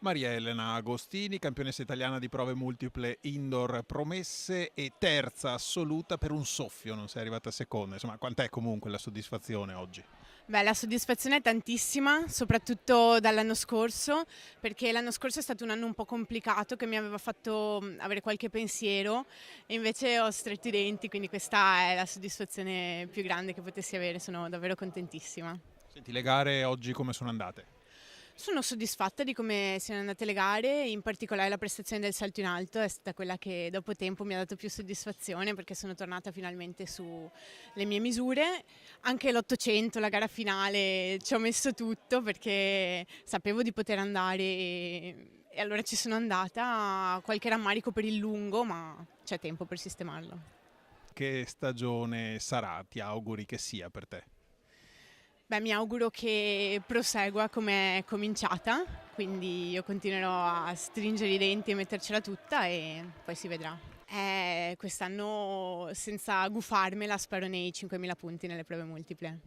Maria Elena Agostini, campionessa italiana di prove multiple indoor promesse e terza assoluta per un soffio, non sei arrivata seconda. Insomma, quant'è comunque la soddisfazione oggi? Beh, la soddisfazione è tantissima, soprattutto dall'anno scorso, perché l'anno scorso è stato un anno un po' complicato che mi aveva fatto avere qualche pensiero e invece ho stretto i denti, quindi questa è la soddisfazione più grande che potessi avere, sono davvero contentissima. Senti, le gare oggi come sono andate? Sono soddisfatta di come siano andate le gare, in particolare la prestazione del salto in alto è stata quella che dopo tempo mi ha dato più soddisfazione perché sono tornata finalmente sulle mie misure. Anche l'800, la gara finale, ci ho messo tutto perché sapevo di poter andare e allora ci sono andata. Qualche rammarico per il lungo, ma c'è tempo per sistemarlo. Che stagione sarà? Ti auguri che sia per te? Beh, mi auguro che prosegua come è cominciata, quindi io continuerò a stringere i denti e mettercela tutta e poi si vedrà. Quest'anno senza gufarmela spero nei 5.000 punti nelle prove multiple.